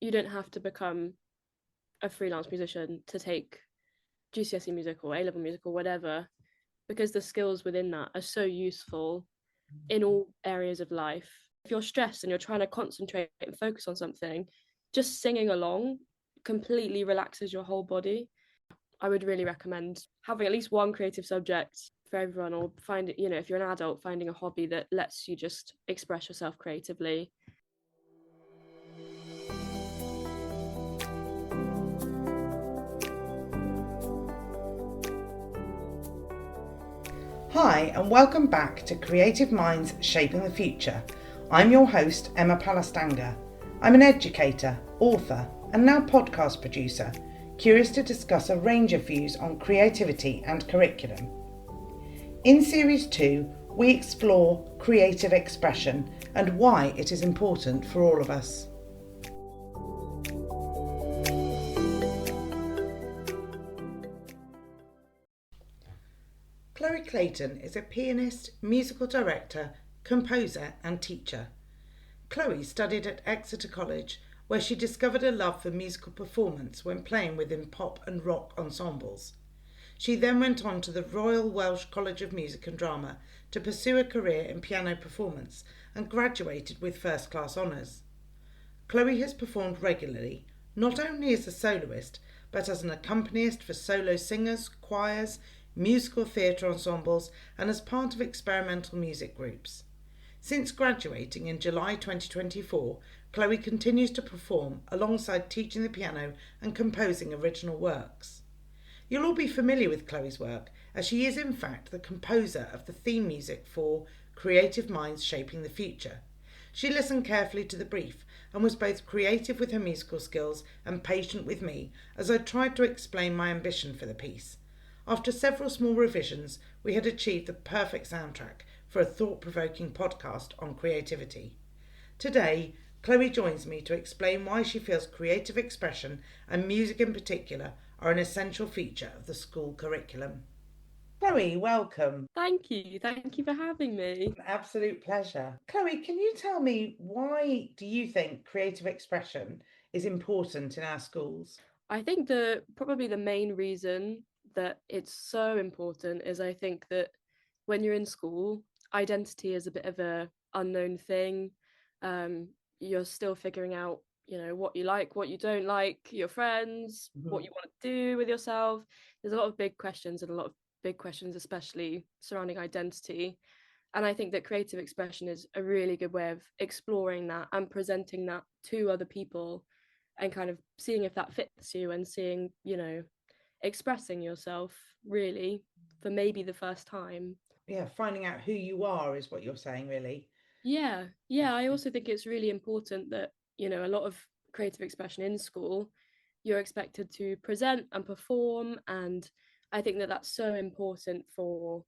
you don't have to become a freelance musician to take GCSE music or A-level music or whatever, because the skills within that are so useful in all areas of life. If you're stressed and you're trying to concentrate and focus on something, just singing along completely relaxes your whole body. I would really recommend having at least one creative subject for everyone, or find it, if you're an adult, finding a hobby that lets you just express yourself creatively. Hi, and welcome back to Creative Minds Shaping the Future. I'm your host, Emma Palastanga. I'm an educator, author, and now podcast producer, curious to discuss a range of views on creativity and curriculum. In Series 2, we explore creative expression and why it is important for all of us. Chloe Clayton is a pianist, musical director, composer and teacher. Chloe studied at Exeter College, where she discovered a love for musical performance when playing within pop and rock ensembles. She then went on to the Royal Welsh College of Music and Drama to pursue a career in piano performance and graduated with first-class honours. Chloe has performed regularly, not only as a soloist, but as an accompanist for solo singers, choirs, musical theatre ensembles, and as part of experimental music groups. Since graduating in July 2024, Chloe continues to perform alongside teaching the piano and composing original works. You'll all be familiar with Chloe's work, as she is in fact the composer of the theme music for Creative Minds Shaping the Future. She listened carefully to the brief and was both creative with her musical skills and patient with me as I tried to explain my ambition for the piece. After several small revisions, we had achieved the perfect soundtrack for a thought-provoking podcast on creativity. Today, Chloe joins me to explain why she feels creative expression and music in particular are an essential feature of the school curriculum. Chloe, welcome. Thank you for having me. Absolute pleasure. Chloe, can you tell me, why do you think creative expression is important in our schools? I think probably the main reason that it's so important is, I think that when you're in school, identity is a bit of a unknown thing. You're still figuring out, what you like, what you don't like, your friends, what you want to do with yourself. There's a lot of big questions, and a lot of big questions, especially surrounding identity. And I think that creative expression is a really good way of exploring that and presenting that to other people, and kind of seeing if that fits you, and seeing, expressing yourself really for maybe the first time. Yeah, finding out who you are is what you're saying, really. Yeah, I also think it's really important that, a lot of creative expression in school, you're expected to present and perform, and I think that that's so important for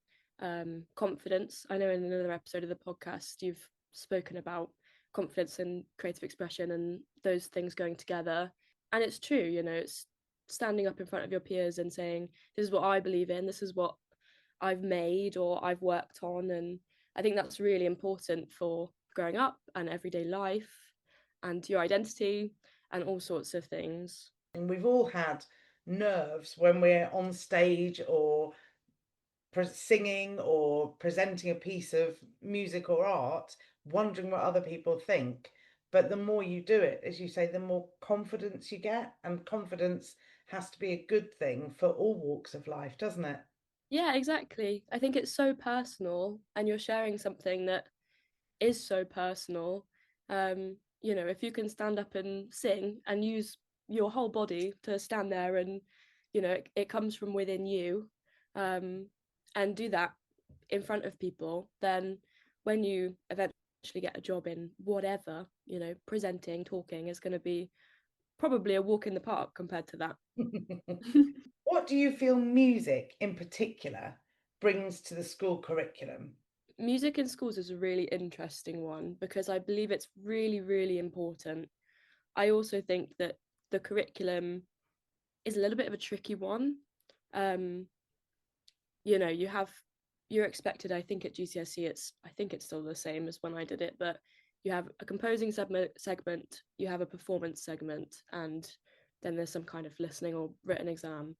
confidence. I know in another episode of the podcast you've spoken about confidence and creative expression and those things going together, and it's true. It's standing up in front of your peers and saying, this is what I believe in, this is what I've made or I've worked on. And I think that's really important for growing up and everyday life and your identity and all sorts of things. And we've all had nerves when we're on stage or singing or presenting a piece of music or art, wondering what other people think. But the more you do it, as you say, the more confidence you get. And confidence has to be a good thing for all walks of life, doesn't it? Yeah, exactly. I think it's so personal, and you're sharing something that is so personal. If you can stand up and sing and use your whole body to stand there, and it comes from within you, and do that in front of people, then when you eventually get a job in whatever, presenting, talking is going to be probably a walk in the park compared to that. What do you feel music in particular brings to the school curriculum? Music in schools is a really interesting one, because I believe it's really, really important. I also think that the curriculum is a little bit of a tricky one. Um, you're expected, I think at GCSE I think it's still the same as when I did it, but you have a composing segment, you have a performance segment, and then there's some kind of listening or written exam.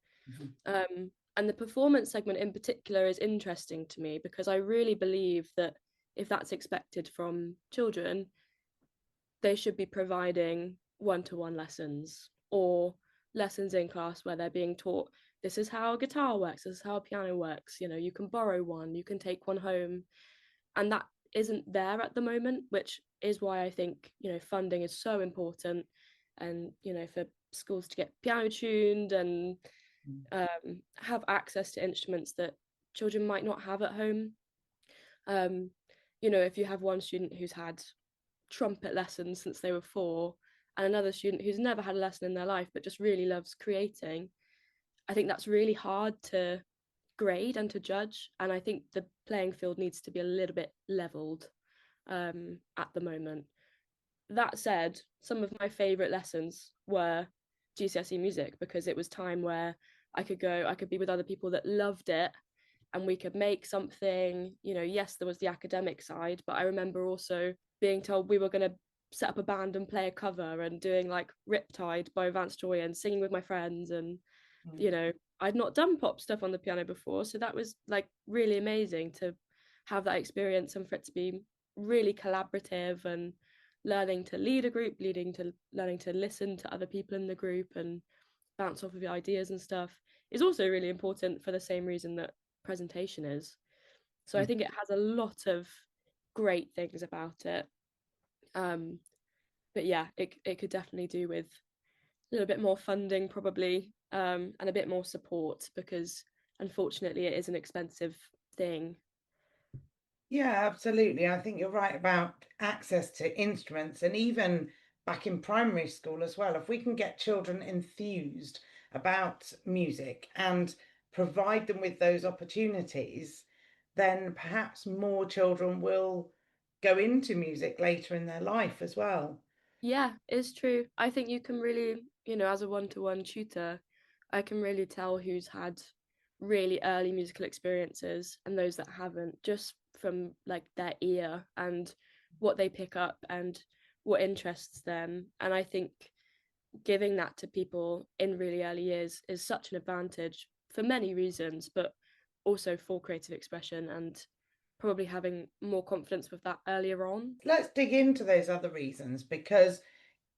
And the performance segment in particular is interesting to me because I really believe that if that's expected from children, they should be providing one-to-one lessons or lessons in class where they're being taught this is how guitar works, this is how piano works, you know, you can borrow one, you can take one home. And that isn't there at the moment, which is why I think, you know, funding is so important. And, you know, for schools to get piano tuned and have access to instruments that children might not have at home. um, you know, if you have one student who's had trumpet lessons since they were 4 and another student who's never had a lesson in their life but just really loves creating, I think that's really hard to grade and to judge. And I think the playing field needs to be a little bit leveled at the moment. That said, some of my favorite lessons were GCSE music because it was time where I could be with other people that loved it and we could make something. You know, yes, there was the academic side, but I remember also being told we were going to set up a band and play a cover and doing like Riptide by Vance Joy and singing with my friends. And, you know, I'd not done pop stuff on the piano before. So that was like really amazing to have that experience and for it to be really collaborative and learning to lead a group, learning to listen to other people in the group and bounce off of your ideas and stuff is also really important for the same reason that presentation is. So I think it has a lot of great things about it. But yeah, it could definitely do with a little bit more funding probably, and a bit more support because unfortunately it is an expensive thing. Yeah, absolutely. I think you're right about access to instruments, and even back in primary school as well. If we can get children enthused about music and provide them with those opportunities, then perhaps more children will go into music later in their life as well. Yeah, it's true. I think you can really, you know, as a one-to-one tutor, I can really tell who's had really early musical experiences and those that haven't, just from like their ear and what they pick up and what interests them. And I think giving that to people in really early years is such an advantage for many reasons, but also for creative expression and probably having more confidence with that earlier on. Let's dig into those other reasons because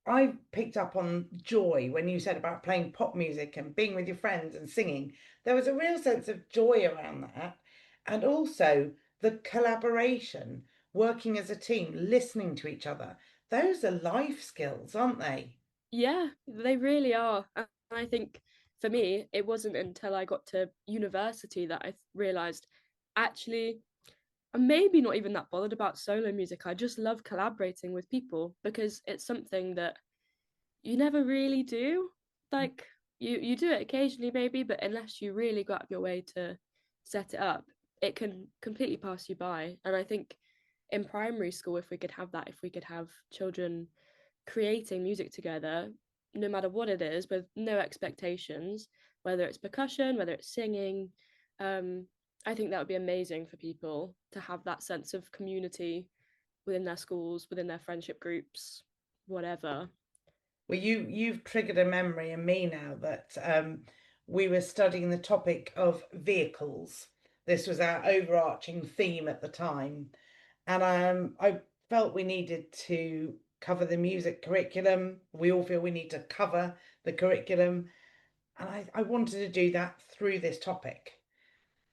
I picked up on joy when you said about playing pop music and being with your friends and singing. There was a real sense of joy around that. And also the collaboration, working as a team, listening to each other. Those are life skills, aren't they? Yeah, they really are. And I think for me, it wasn't until I got to university that I realized actually, I'm maybe not even that bothered about solo music. I just love collaborating with people because it's something that you never really do. Like you do it occasionally maybe, but unless you really go out of your way to set it up, it can completely pass you by. And I think in primary school, if we could have that, if we could have children creating music together, no matter what it is, with no expectations, whether it's percussion, whether it's singing, um, I think that would be amazing for people to have that sense of community within their schools, within their friendship groups, whatever. Well, you've triggered a memory in me now that we were studying the topic of vehicles. This was our overarching theme at the time, and I felt we needed to cover the music curriculum. We all feel we need to cover the curriculum, and I wanted to do that through this topic.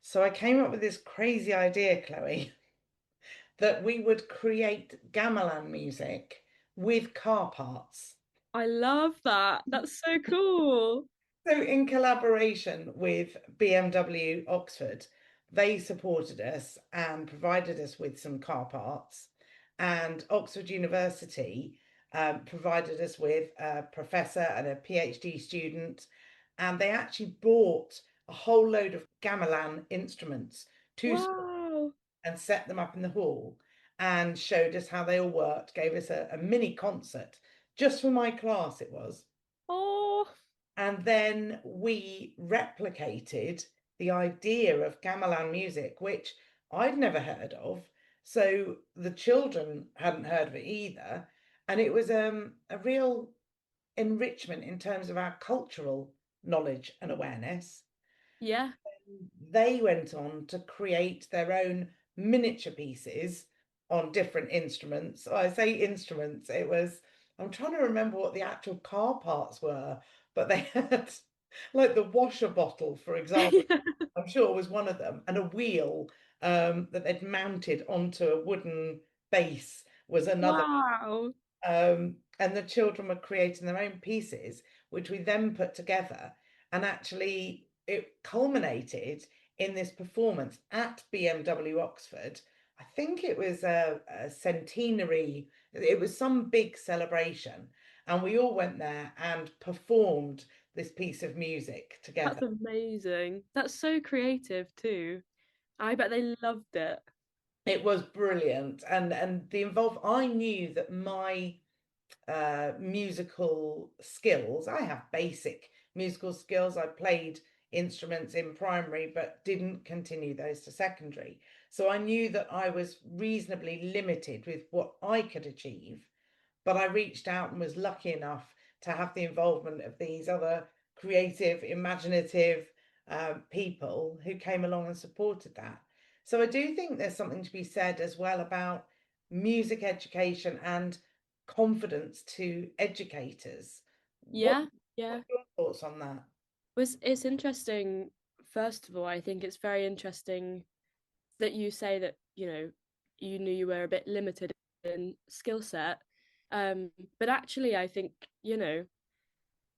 So I came up with this crazy idea, Chloe, that we would create gamelan music with car parts. I love that. That's so cool. So, in collaboration with BMW Oxford, they supported us and provided us with some car parts. And Oxford University provided us with a professor and a PhD student. And they actually brought a whole load of gamelan instruments to school Wow. and set them up in the hall and showed us how they all worked, gave us a mini concert just for my class, it was. Oh, And then we replicated the idea of gamelan music, which I'd never heard of. So the children hadn't heard of it either. And it was a real enrichment in terms of our cultural knowledge and awareness. Yeah. They went on to create their own miniature pieces on different instruments. I say instruments, it was, I'm trying to remember what the actual car parts were, but they had like the washer bottle, for example, I'm sure was one of them, and a wheel that they'd mounted onto a wooden base was another. Wow. And the children were creating their own pieces, which we then put together. And actually, it culminated in this performance at BMW Oxford. I think it was a centenary, it was some big celebration. And we all went there and performed this piece of music together. That's amazing. That's so creative too. I bet they loved it. It was brilliant. And the involved, I knew that my musical skills. I have basic musical skills. I played instruments in primary, but didn't continue those to secondary. So I knew that I was reasonably limited with what I could achieve. But I reached out and was lucky enough to have the involvement of these other creative, imaginative people who came along and supported that. So I do think there's something to be said as well about music education and confidence to educators. Yeah, What yeah. are your thoughts on that? Was it's interesting. First of all, I think it's very interesting that you say that, you knew you were a bit limited in skill set. Um, but actually I think,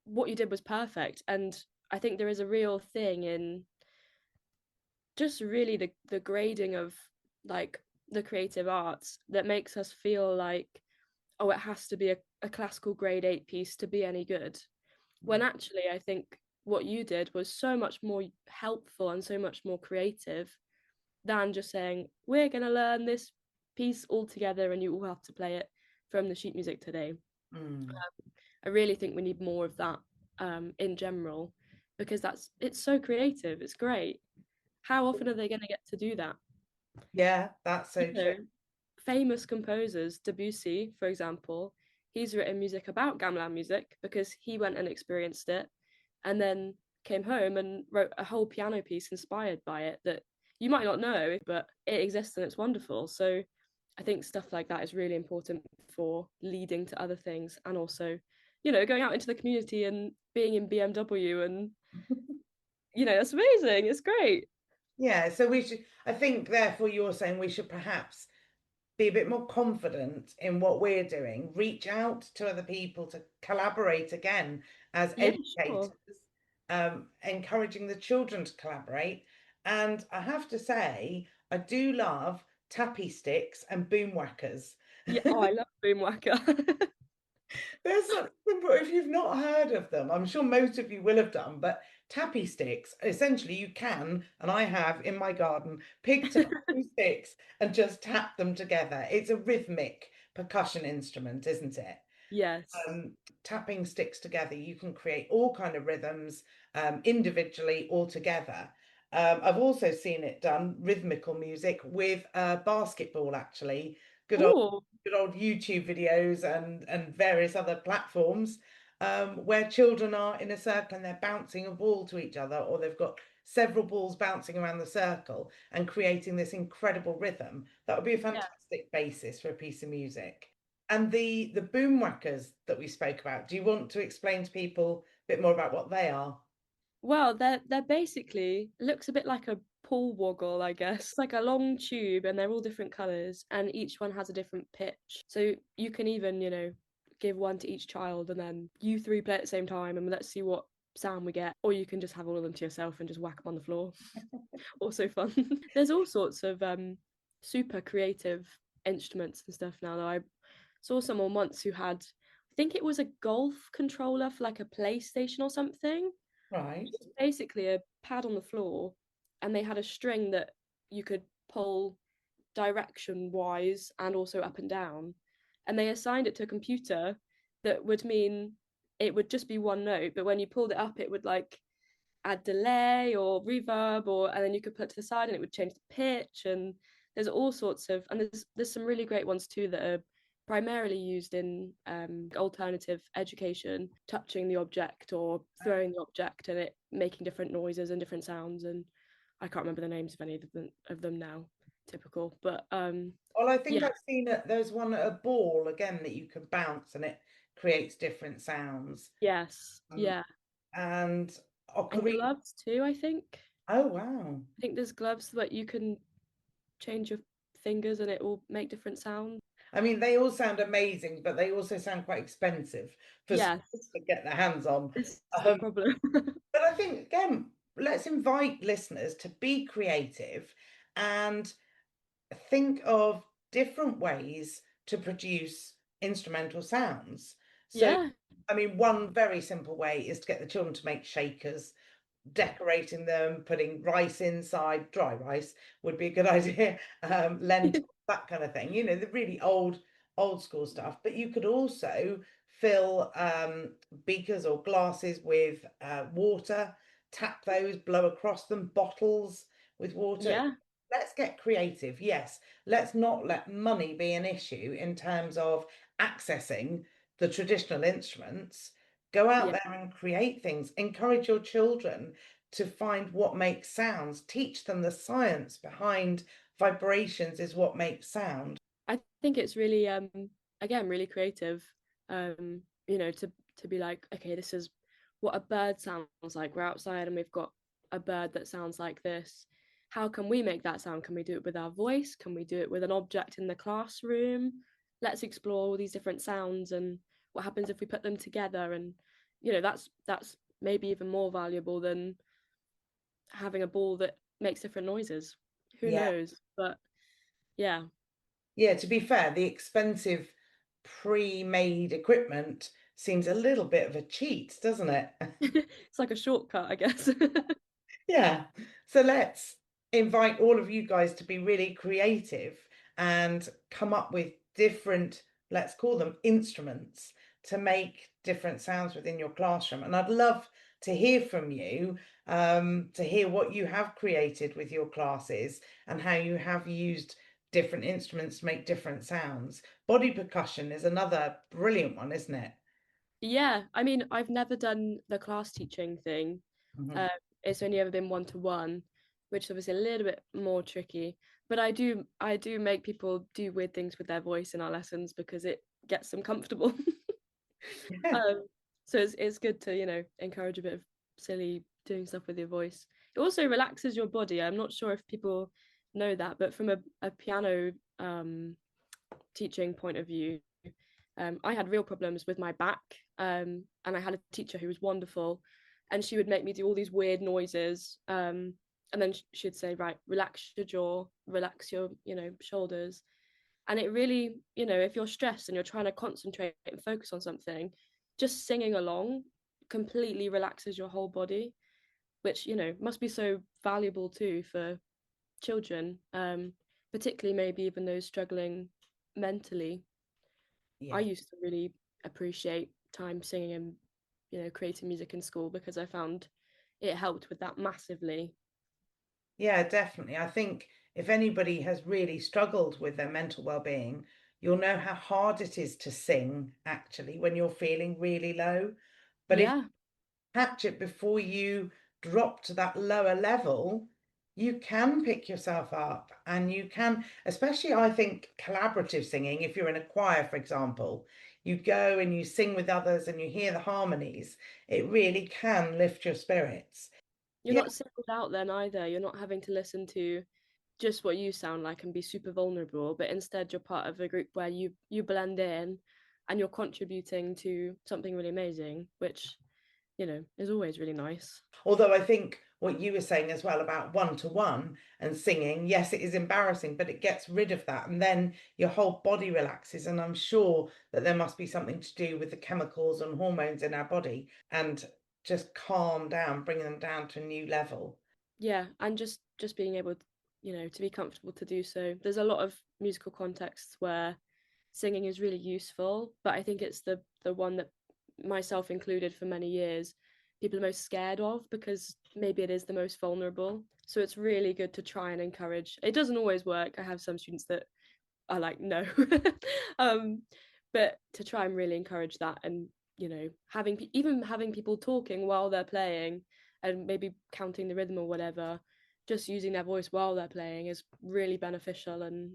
what you did was perfect. And I think there is a real thing in just really the grading of like the creative arts that makes us feel like, oh, it has to be a classical grade 8 piece to be any good. When actually I think what you did was so much more helpful and so much more creative than just saying, we're going to learn this piece all together and you all have to play it from the sheet music today. Mm. I really think we need more of that in general, because it's so creative. It's great. How often are they going to get to do that? Yeah, that's You so true. know, famous composers, Debussy, for example, he's written music about gamelan music because he went and experienced it and then came home and wrote a whole piano piece inspired by it that you might not know, but it exists and it's wonderful. So I think stuff like that is really important for leading to other things and also, going out into the community and being in BMW and, that's amazing. It's great. Yeah, so we should, I think, therefore, you're saying we should perhaps be a bit more confident in what we're doing, reach out to other people to collaborate again as Yeah, educators, sure. encouraging the children to collaborate. And I have to say, I do love tappy sticks and boom whackers. Yeah, oh, I love Boomwhacker. There's something, if you've not heard of them, I'm sure most of you will have done, but tappy sticks, essentially you can, and I have in my garden, picked up two sticks and just tap them together. It's a rhythmic percussion instrument, isn't it? Yes. um, Tapping sticks together, you can create all kind of rhythms individually or together. I've also seen it done rhythmical music with basketball, actually. Good old, Oh, good old YouTube videos and various other platforms where children are in a circle and they're bouncing a ball to each other, or they've got several balls bouncing around the circle and creating this incredible rhythm. That would be a yeah. fantastic basis for a piece of music. And the boom whackers that we spoke about, do you want to explain to people a bit more about what they are? Well, they're basically looks a bit like a pool woggle, I guess. It's like a long tube and they're all different colours and each one has a different pitch. So you can even, give one to each child and then you three play at the same time and let's see what sound we get. Or you can just have all of them to yourself and just whack them on the floor. Also fun. There's all sorts of super creative instruments and stuff now though. I saw someone once who had, I think it was a golf controller for like a PlayStation or something. Right. It's basically a pad on the floor and they had a string that you could pull direction wise and also up and down, and they assigned it to a computer that would mean it would just be one note, but when you pulled it up it would like add delay or reverb, or and then you could put it to the side and it would change the pitch, and there's all sorts of, and there's some really great ones too that are primarily used in alternative education, touching the object or throwing the object and it making different noises and different sounds. And I can't remember the names of any of them now. Typical, but Well, I think yeah, I've seen it. There's one a ball again that you can bounce and it creates different sounds. yes, Um, yeah, and and ocarina. gloves too. Oh wow! I think there's gloves that you can change your fingers and it will make different sounds. I mean, they all sound amazing, but they also sound quite expensive for schools Yes, to get their hands on. this is the Um, problem. but I think again, let's invite listeners to be creative and think of different ways to produce instrumental sounds. So, Yeah, I mean, one very simple way is to get the children to make shakers, decorating them, putting rice inside, dry rice would be a good idea, lentils, that kind of thing, you know, the really old school stuff. But you could also fill beakers or glasses with water, tap those, blow across them, bottles with water. yeah, Let's get creative. Yes, let's not let money be an issue in terms of accessing the traditional instruments. Go out yeah. there and create things. Encourage your children to find what makes sounds. Teach them the science behind vibrations is what makes sound. I think it's really again really creative. You know, to be like, okay, this is what a bird sounds like. We're outside and we've got a bird that sounds like this. How can we make that sound? Can we do it with our voice? Can we do it with an object in the classroom? Let's explore all these different sounds and what happens if we put them together. And you know, that's maybe even more valuable than having a ball that makes different noises. Who Yeah. knows? But yeah, Yeah, to be fair, the expensive pre-made equipment seems a little bit of a cheat, doesn't it? it's like a shortcut, I guess. Yeah. So let's invite all of you guys to be really creative and come up with different, let's call them instruments to make different sounds within your classroom. And I'd love to hear from you, to hear what you have created with your classes and how you have used different instruments to make different sounds. Body percussion is another brilliant one, isn't it? Yeah, I mean, I've never done the class teaching thing. Mhm. Um, it's only ever been one to one, which is obviously a little bit more tricky. But I do make people do weird things with their voice in our lessons because it gets them comfortable. Yeah. um, so it's good to, you know, encourage a bit of silly doing stuff with your voice. It also relaxes your body. I'm not sure if people know that, but from a piano teaching point of view, I had real problems with my back, and I had a teacher who was wonderful, and she would make me do all these weird noises, and then she'd say, "Right, relax your jaw, relax your, you know, shoulders," and it really, you know, if you're stressed and you're trying to concentrate and focus on something, just singing along completely relaxes your whole body, which you know must be so valuable too for children, particularly maybe even those struggling mentally. I Yeah. used to really appreciate time singing and, you know, creating music in school because I found it helped with that massively. Yeah, definitely. I think if anybody has really struggled with their mental well-being, you'll know how hard it is to sing actually when you're feeling really low. But if you Yeah, catch it before you drop to that lower level, you can pick yourself up and you can, especially I think collaborative singing, if you're in a choir, for example, you go and you sing with others and you hear the harmonies, it really can lift your spirits. you're Yeah. not singled out then either. You're not having to listen to just what you sound like and be super vulnerable, but instead you're part of a group where you blend in and you're contributing to something really amazing, which, you know, is always really nice. Although I think what you were saying as well about one to one and singing, yes, it is embarrassing, but it gets rid of that. And then your whole body relaxes. And I'm sure that there must be something to do with the chemicals and hormones in our body and just calm down, bringing them down to a new level. Yeah, and just being able to, you know, to be comfortable to do so. There's a lot of musical contexts where singing is really useful, but I think it's the one that, myself included for many years, people are most scared of, because maybe it is the most vulnerable. So it's really good to try and encourage. It doesn't always work. I have some students that are like, no. um, but to try and really encourage that, and even having people talking while they're playing, and maybe counting the rhythm or whatever, just using their voice while they're playing is really beneficial. And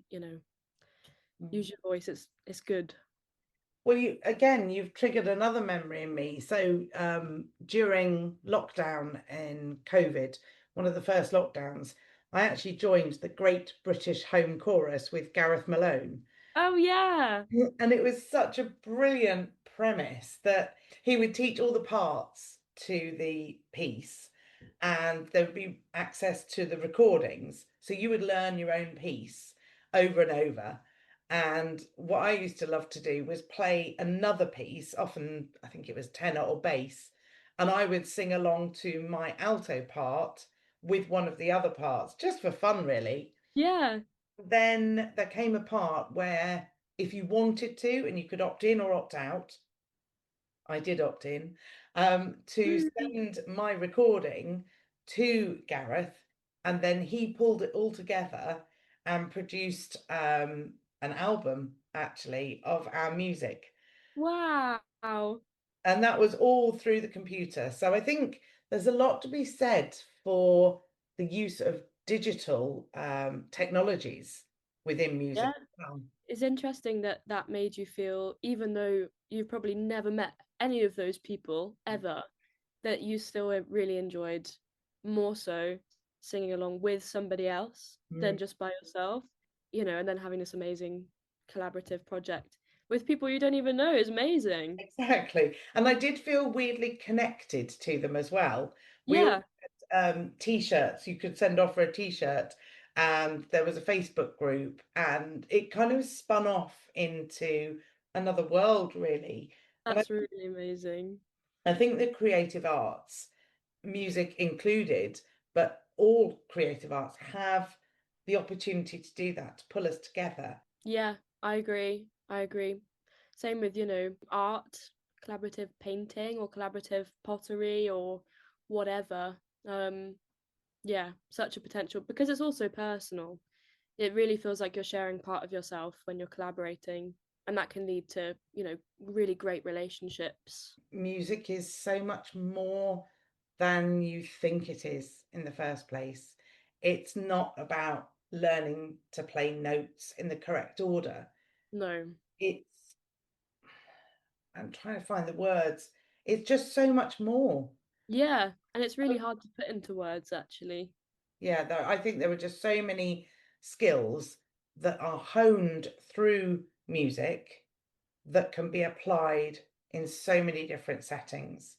use your voice. It's good. Well, you've triggered another memory in me. So during lockdown in COVID, one of the first lockdowns, I actually joined the Great British Home Chorus with Gareth Malone. Oh yeah. And it was such a brilliant premise that he would teach all the parts to the piece, and there would be access to the recordings. So you would learn your own piece over and over. And what I used to love to do was play another piece, often I think it was tenor or bass, and I would sing along to my alto part with one of the other parts, just for fun, really. Yeah. Then there came a part where if you wanted to and you could opt in or opt out, I did opt in, to Woo. send my recording to Gareth, and then he pulled it all together and produced an album actually of our music. Wow. And that was all through the computer. So I think there's a lot to be said for the use of digital technologies within music Yeah. as well. It's interesting that that made you feel, even though you've probably never met any of those people ever, that you still really enjoyed, more so, singing along with somebody else than Mm. just by yourself, and then having this amazing collaborative project with people you don't even know is amazing. Exactly. And I did feel weirdly connected to them as well. We all Yeah, had t-shirts. You could send off for a t-shirt, and there was a Facebook group, and it kind of spun off into another world, really. And that's really amazing. I think the creative arts, music included, but all creative arts have the opportunity to do that, to pull us together. Yeah, I agree. I agree. Same with, art, collaborative painting or collaborative pottery or whatever. Um, yeah, such a potential, because it's also personal. It really feels like you're sharing part of yourself when you're collaborating, and that can lead to, really great relationships. Music is so much more than you think it is in the first place. It's not about learning to play notes in the correct order. No. It's, I'm trying to find the words. It's just so much more. Yeah, and it's really hard to put into words, actually. Yeah, I think there are just so many skills that are honed through music that can be applied in so many different settings.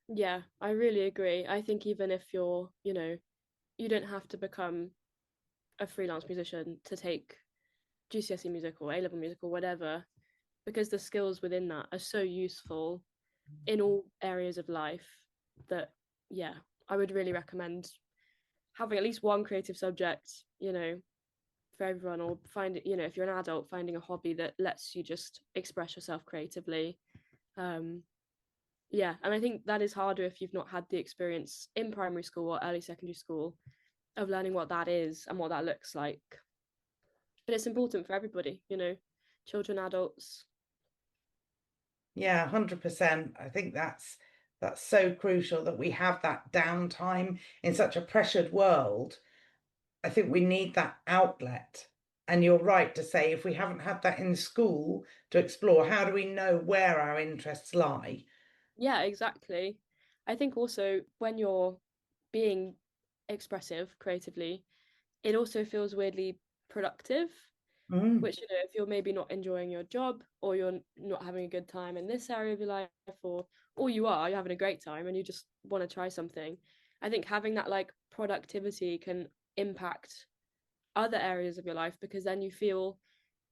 Yeah, I really agree. I think even if you're, you don't have to become a freelance musician to take GCSE music or A-level music or whatever, because the skills within that are so useful in all areas of life, that, yeah, I would really recommend having at least one creative subject, for everyone, or find it, if you're an adult, finding a hobby that lets you just express yourself creatively. Um, yeah, and I think that is harder if you've not had the experience in primary school or early secondary school of learning what that is and what that looks like. But it's important for everybody, children, adults. Yeah, 100%. I think that's so crucial that we have that downtime in such a pressured world. I think we need that outlet. And you're right to say if we haven't had that in school to explore, how do we know where our interests lie? Yeah, exactly. I think also when you're being expressive creatively, it also feels weirdly productive, Mm, which, if you're maybe not enjoying your job, or you're not having a good time in this area of your life, or you're having a great time and you just want to try something, I think having that like productivity can impact other areas of your life, because then you feel,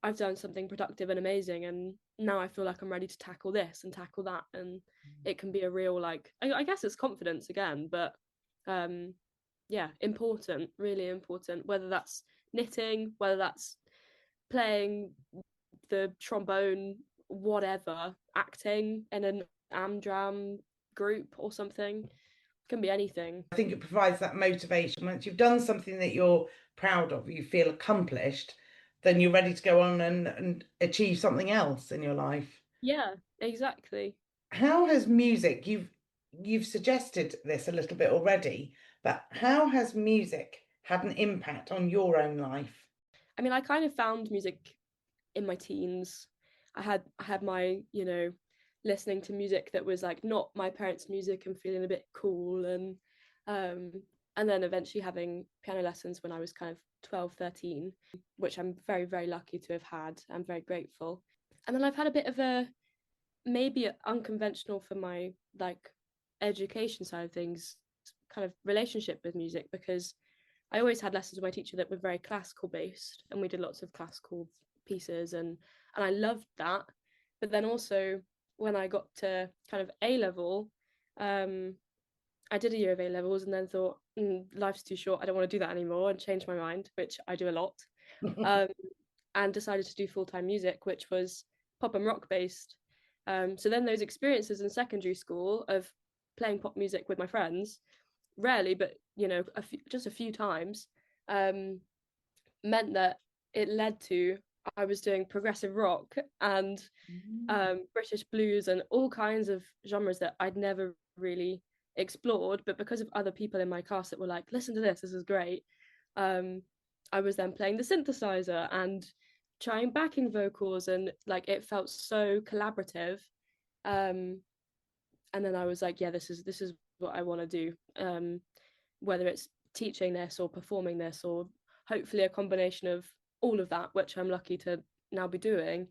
I've done something productive and amazing, and now I feel like I'm ready to tackle this and tackle that, and it can be a real, like, I guess it's confidence again, but um yeah, important, really important, whether that's knitting, whether that's playing the trombone, whatever, acting in an am dram, group or something. It can be anything. I think it provides that motivation. Once you've done something that you're proud of, you feel accomplished, then you're ready to go on and achieve something else in your life. Yeah, exactly. How has music, you've suggested this a little bit already, but how has music had an impact on your own life? I mean, I kind of found music in my teens. I had my, listening to music that was like not my parents' music and feeling a bit cool, um and then eventually having piano lessons when I was kind of 12, 13, which I'm very, very lucky to have had. I'm very grateful. And then I've had a bit of a maybe unconventional for my like education side of things kind of relationship with music, because I always had lessons with my teacher that were very classical based, and we did lots of classical pieces, and I loved that. But then also when I got to kind of A level, um, I did a year of A levels and then thought, life's too short. I don't want to do that anymore, and changed my mind, which I do a lot, um, and decided to do full time music, which was pop and rock based. So then those experiences in secondary school of playing pop music with my friends, rarely, but just a few times, um, meant that it led to I was doing progressive rock and British blues and all kinds of genres that I'd never really explored. But because of other people in my class that were like, listen to this is great, um, I was then playing the synthesizer and trying backing vocals, and like it felt so collaborative. Um, and then I was like, yeah, this is what I want to do. Whether it's teaching this or performing this, or hopefully a combination of all of that, which I'm lucky to now be doing.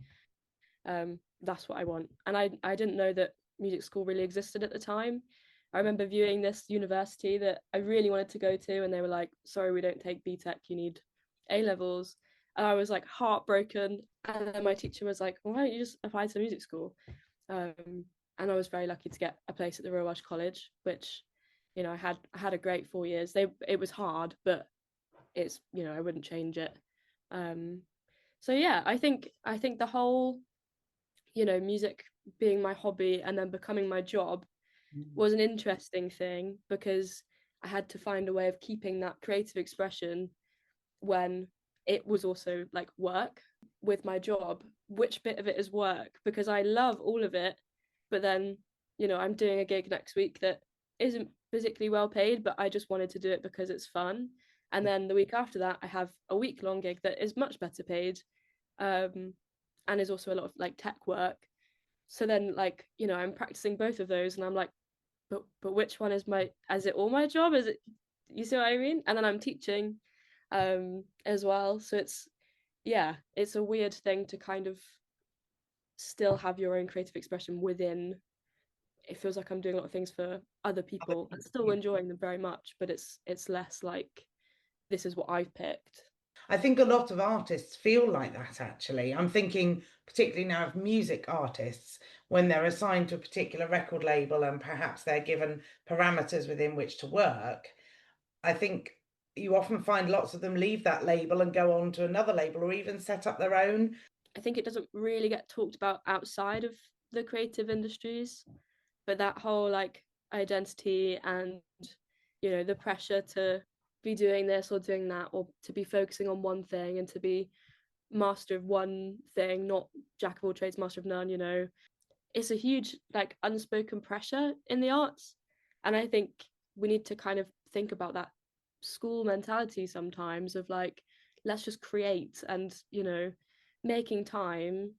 That's what I want. And I didn't know that music school really existed at the time. I remember viewing this university that I really wanted to go to, and they were like, sorry, we don't take BTEC, you need A levels. And I was like heartbroken. And then my teacher was like, well, why don't you just apply to music school? Um, and I was very lucky to get a place at the Royal Welsh College, which, I had a great 4 years. It was hard, but it's, I wouldn't change it. Um, so yeah, I think the whole, music being my hobby and then becoming my job was an interesting thing, because I had to find a way of keeping that creative expression when it was also like work with my job. Which bit of it is work? Because I love all of it, but then, I'm doing a gig next week that isn't physically well paid, but I just wanted to do it because it's fun. And then the week after that, I have a week-long gig that is much better paid, um, and is also a lot of like tech work. So then, like, I'm practicing both of those, and I'm like, but which one is it all my job? Is it, you see what I mean? And then I'm teaching as well. So it's a weird thing to kind of still have your own creative expression within. It feels like I'm doing a lot of things for other people and still enjoying them very much, but it's less like this is what I've picked. I think a lot of artists feel like that actually. I'm thinking particularly now of music artists when they're assigned to a particular record label and perhaps they're given parameters within which to work. I think you often find lots of them leave that label and go on to another label or even set up their own. I think it doesn't really get talked about outside of the creative industries, but that whole like identity and the pressure to be doing this or doing that, or to be focusing on one thing and to be master of one thing, not jack of all trades, master of none, it's a huge like unspoken pressure in the arts. And I think we need to kind of think about that school mentality sometimes of like, let's just create and making time.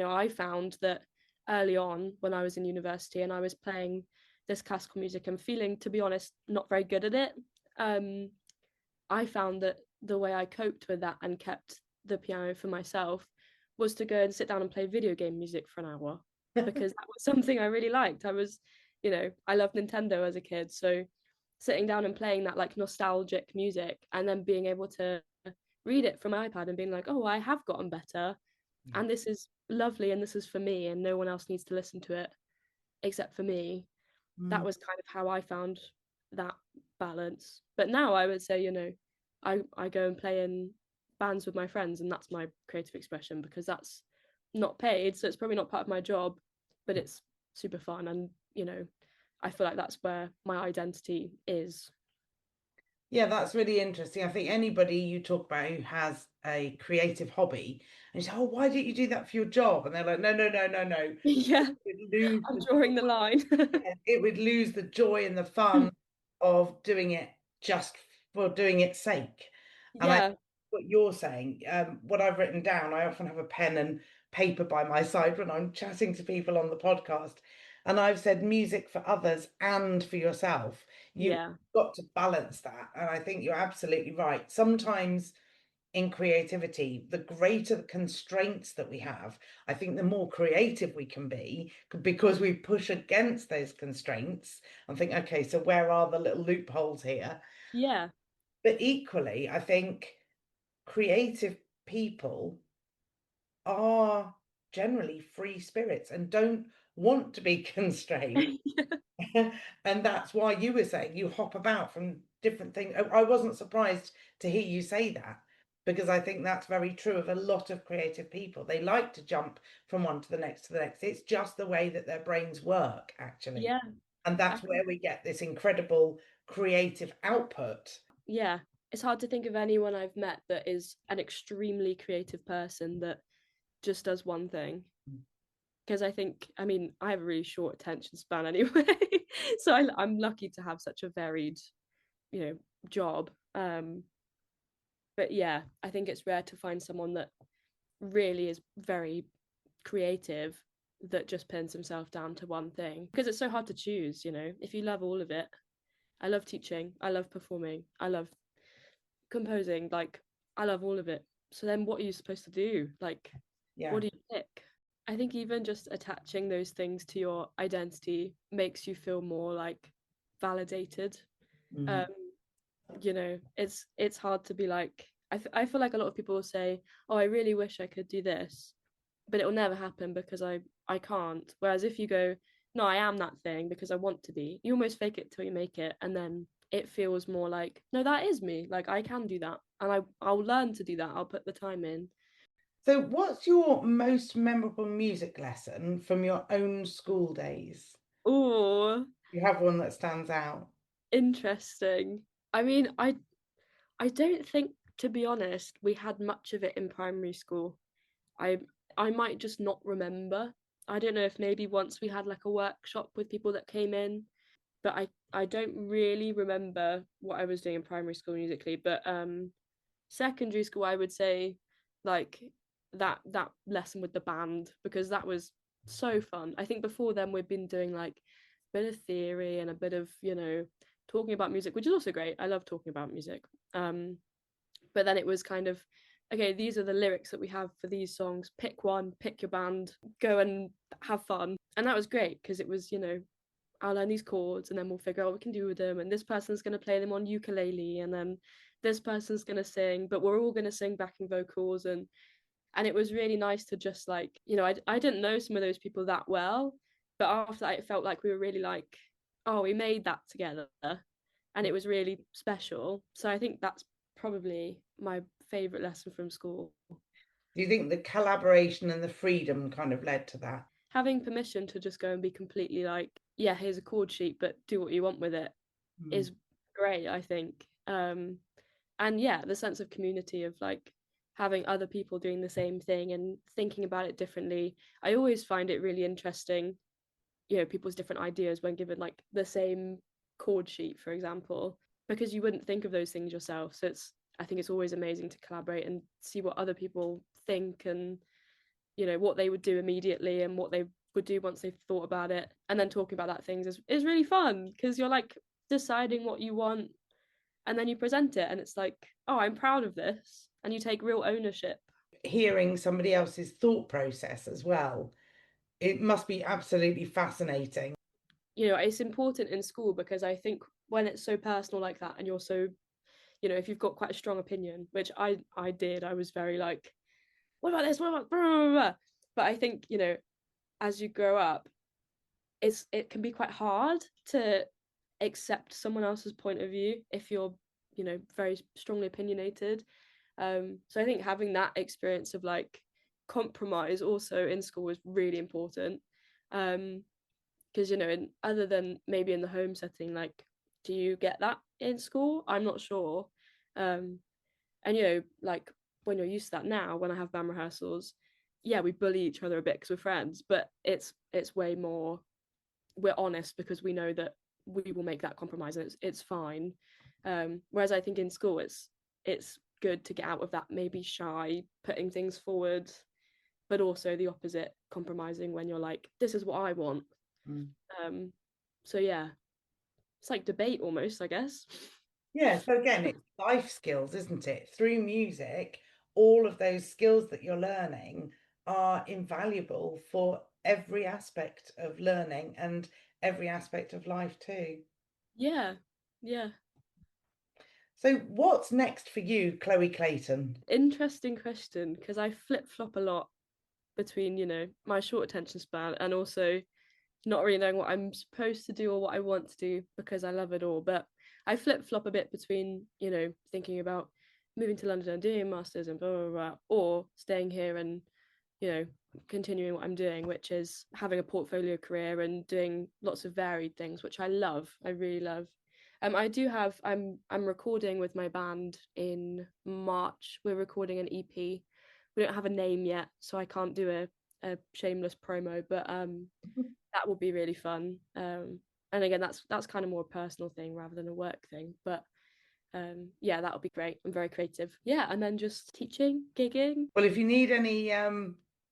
I found that early on when I was in university and I was playing this classical music and feeling, to be honest, not very good at it, I found that the way I coped with that and kept the piano for myself was to go and sit down and play video game music for an hour, because that was something I really liked. I loved Nintendo as a kid, so sitting down and playing that like nostalgic music and then being able to read it from my iPad and being like, oh, I have gotten better, and this is lovely, and this is for me, and no one else needs to listen to it except for me. That was kind of how I found that balance. But now I would say, I go and play in bands with my friends, and that's my creative expression, because that's not paid, so it's probably not part of my job, but it's super fun. And I feel like that's where my identity is. Yeah, that's really interesting. I think anybody you talk about who has a creative hobby and you say, "Oh, why didn't you do that for your job?" And they're like, "No, no, no, no, no. Yeah, It would lose I'm the drawing the line. it would lose the joy and the fun of doing it just for doing its sake." And I Yeah, what you're saying, what I've written down, I often have a pen and paper by my side when I'm chatting to people on the podcast. And I've said music for others and for yourself. You've yeah, got to balance that. And I think you're absolutely right. Sometimes in creativity, the greater the constraints that we have, I think the more creative we can be because we push against those constraints and think, okay, so where are the little loopholes here? yeah. But equally, I think creative people are generally free spirits and don't want to be constrained. And that's why you were saying you hop about from different things. I wasn't surprised to hear you say that because I think that's very true of a lot of creative people. They like to jump from one to the next to the next. It's just the way that their brains work, actually. Yeah, And I that's think, where we get this incredible creative output. yeah. It's hard to think of anyone I've met that is an extremely creative person that just does one thing. Because I think, I mean, I have a really short attention span anyway. So I'm lucky to have such a varied, you know, job. But yeah, I think it's rare to find someone that really is very creative that just pins himself down to one thing because it's so hard to choose, you know, if you love all of it. I love teaching, I love performing, I love composing, like I love all of it. So then what are you supposed to do? Like, Yeah. what do you pick? I think even just attaching those things to your identity makes you feel more like validated. Mm. Um, you know, it's hard to be like I feel like a lot of people will say, "Oh, I really wish I could do this," but it will never happen because I can't. Whereas if you go, "No, I am that thing because I want to be," you almost fake it till you make it, and then it feels more like, "No, that is me. Like I can do that, and I'll learn to do that. I'll put the time in." So, what's your most memorable music lesson from your own school days? Oh, You have one that stands out. interesting. I mean, I don't think, to be honest, we had much of it in primary school. I I might just not remember. I don't know if maybe once we had like a workshop with people that came in, but I don't really remember what I was doing in primary school musically. But secondary school, I would say like that lesson with the band because that was so fun. I think before then we'd been doing like a bit of theory and a bit of, you know, talking about music, which is also great. I love talking about music. But then it was kind of, okay, these are the lyrics that we have for these songs. Pick one, pick your band, go and have fun. And that was great because it was, you know, I'll learn these chords and then we'll figure out what we can do with them. And this person's going to play them on ukulele and then this person's going to sing, but we're all going to sing backing vocals. And it was really nice to just like, you know, I didn't know some of those people that well, but after that, it felt like we were really like, oh, we made that together. And it was really special. So I think that's probably my favourite lesson from school. Do you think the collaboration and the freedom kind of led to that? Having permission to just go and be completely like, yeah, here's a chord sheet, but do what you want with it Mm. is great, I think. And yeah, the sense of community of like having other people doing the same thing and thinking about it differently. I always find it really interesting, you know, people's different ideas when given like the same chord sheet, for example, because you wouldn't think of those things yourself. So it's I think it's always amazing to collaborate and see what other people think and, you know, what they would do immediately and what they would do once they've thought about it. And then talking about that things is really fun because you're like deciding what you want and then you present it and it's like, oh, I'm proud of this. And you take real ownership. Hearing somebody else's thought process as well, it must be absolutely fascinating. You know, it's important in school because I think when it's so personal like that and you're so, you know, if you've got quite a strong opinion, which I did, I was very like, what about this? What about blah, blah, blah, blah. But I think, you know, as you grow up, it can be quite hard to accept someone else's point of view if you're, you know, very strongly opinionated. So I think having that experience of like compromise also in school is really important. Um, because other than maybe in the home setting, like, do you get that in school? I'm not sure. um and like, when you're used to that now, when I have band rehearsals, yeah, we bully each other a bit because we're friends, but it's way more, we're honest because we know that we will make that compromise, and it's fine. Whereas I think in school it's good to get out of that maybe shy putting things forward, but also the opposite, compromising when you're like, this is what I want. Mm. um so yeah, it's like debate almost, I guess. Yeah, so again, it's life skills, isn't it? Through music, all of those skills that you're learning are invaluable for every aspect of learning and every aspect of life too. Yeah, yeah. So, what's next for you, Chloe Clayton? Interesting question, because I flip flop a lot between my short attention span and also not really knowing what I'm supposed to do or what I want to do, because I love it all. But I flip flop a bit between, thinking about moving to London and doing a master's and blah, blah, blah, or staying here and, you know, continuing what I'm doing, which is having a portfolio career and doing lots of varied things, which I love. I really love. I do have. I'm recording with my band in March. We're recording an EP. We don't have a name yet, so I can't do a shameless promo, but that will be really fun. And again, that's kind of more a personal thing rather than a work thing. But yeah, that'll be great. I'm very creative. Yeah, and then just teaching, gigging. Well, if you need any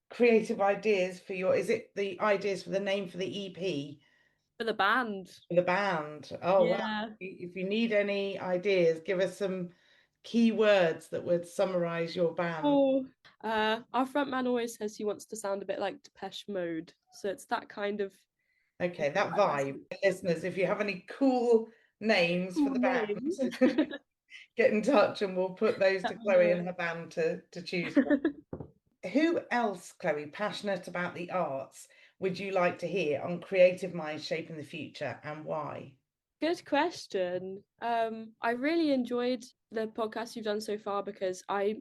creative ideas for is it the ideas for the name for the EP For the band. for the band? Oh, wow. Yeah. If you need any ideas, give us some key words that would summarize your band. Oh, our front man always says he wants to sound a bit like Depeche Mode, so it's that kind of Okay, that vibe. vibe. Listeners, if you have any cool names for Cool the names. band, get in touch and we'll put those Let to me Chloe know. and her band to choose from. Who else, Chloe, passionate about the arts, would you like to hear on Creative Minds Shaping the Future, and why? Good question. I really enjoyed the podcast you've done so far because I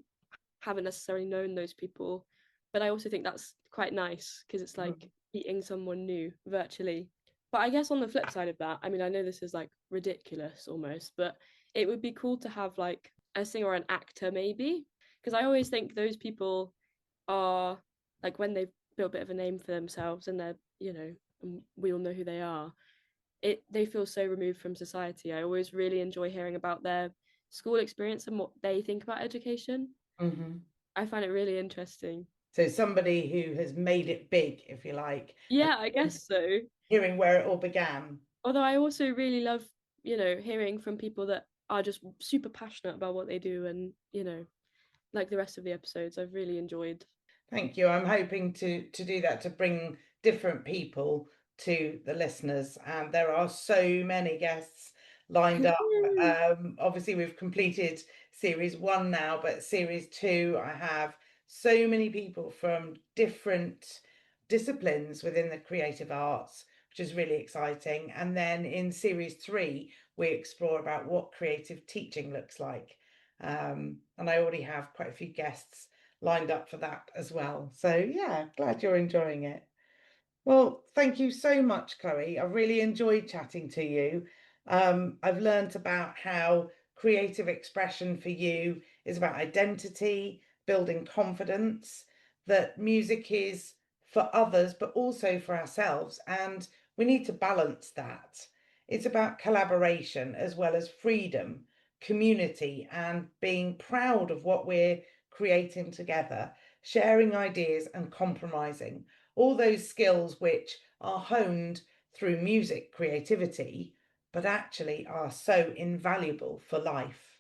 haven't necessarily known those people, but I also think that's quite nice because it's like meeting someone new virtually. But I guess on the flip side of that, I mean, I know this is like ridiculous almost, but it would be cool to have like a singer or an actor maybe, because I always think those people are like, when they've built a bit of a name for themselves and they're, and we all know who they are, they feel so removed from society. I always really enjoy hearing about their school experience and what they think about education. Mm-hmm. I find it really interesting. So somebody who has made it big, if you like, and Yeah, I guess so. hearing where it all began. Although I also really love, hearing from people that are just super passionate about what they do, and, like the rest of the episodes I've really enjoyed. Thank you. I'm hoping to do that, to bring different people to the listeners, and there are so many guests lined up. Obviously, we've completed series 1 now, but series 2, I have so many people from different disciplines within the creative arts, which is really exciting. And then in series 3, we explore about what creative teaching looks like. And I already have quite a few guests lined up for that as well. So yeah, glad you're enjoying it. Well, thank you so much, Chloe. I really enjoyed chatting to you. I've learnt about how creative expression for you is about identity, building confidence, that music is for others, but also for ourselves. And we need to balance that. It's about collaboration as well as freedom, community, and being proud of what we're creating together, sharing ideas and compromising, all those skills which are honed through music creativity, but actually are so invaluable for life.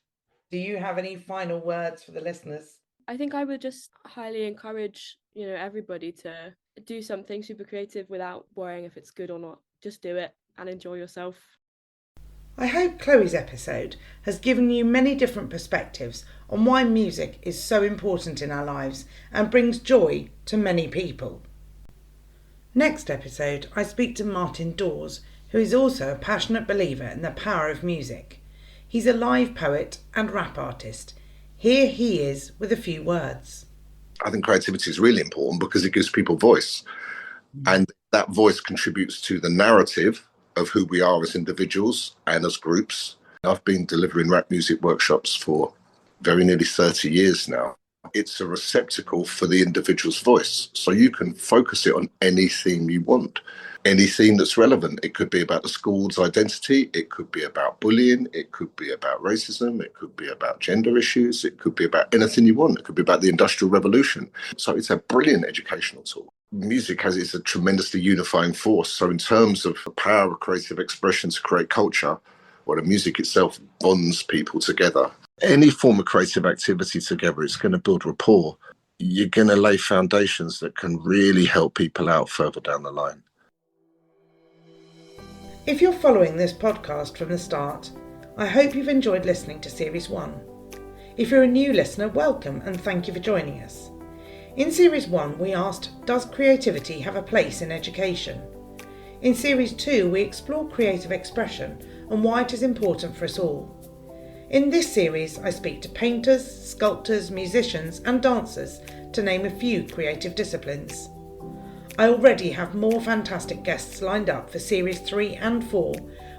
Do you have any final words for the listeners? I think I would just highly encourage, everybody to do something super creative without worrying if it's good or not. Just do it and enjoy yourself. I hope Chloe's episode has given you many different perspectives on why music is so important in our lives and brings joy to many people. Next episode, I speak to Martin Dawes, who is also a passionate believer in the power of music. He's a live poet and rap artist. Here he is with a few words. I think creativity is really important because it gives people voice. And that voice contributes to the narrative of who we are as individuals and as groups. I've been delivering rap music workshops for very nearly 30 years now. It's a receptacle for the individual's voice. So you can focus it on any theme you want, any theme that's relevant. It could be about the school's identity. It could be about bullying. It could be about racism. It could be about gender issues. It could be about anything you want. It could be about the Industrial Revolution. So it's a brilliant educational tool. Music is a tremendously unifying force. So in terms of the power of creative expression to create culture, well, the music itself bonds people together. Any form of creative activity together, it's going to build rapport. You're going to lay foundations that can really help people out further down the line. If you're following this podcast from the start, I hope you've enjoyed listening to Series 1. If you're a new listener, welcome and thank you for joining us. In Series 1, we asked, does creativity have a place in education? In Series 2, we explore creative expression and why it is important for us all. In this series, I speak to painters, sculptors, musicians and dancers, to name a few creative disciplines. I already have more fantastic guests lined up for Series 3 and 4,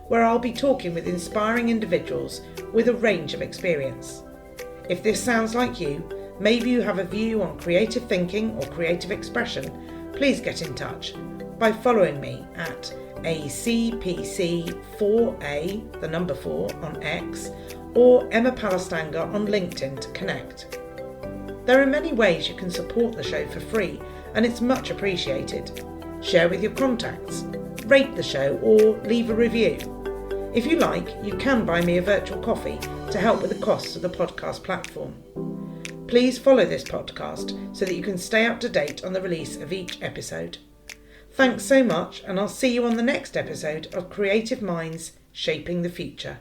where I'll be talking with inspiring individuals with a range of experience. If this sounds like you, maybe you have a view on creative thinking or creative expression, please get in touch by following me at ACPC4A, the number 4, on X, or Emma Palestanga on LinkedIn to connect. There are many ways you can support the show for free, and it's much appreciated. Share with your contacts, rate the show, or leave a review. If you like, you can buy me a virtual coffee to help with the costs of the podcast platform. Please follow this podcast so that you can stay up to date on the release of each episode. Thanks so much, and I'll see you on the next episode of Creative Minds Shaping the Future.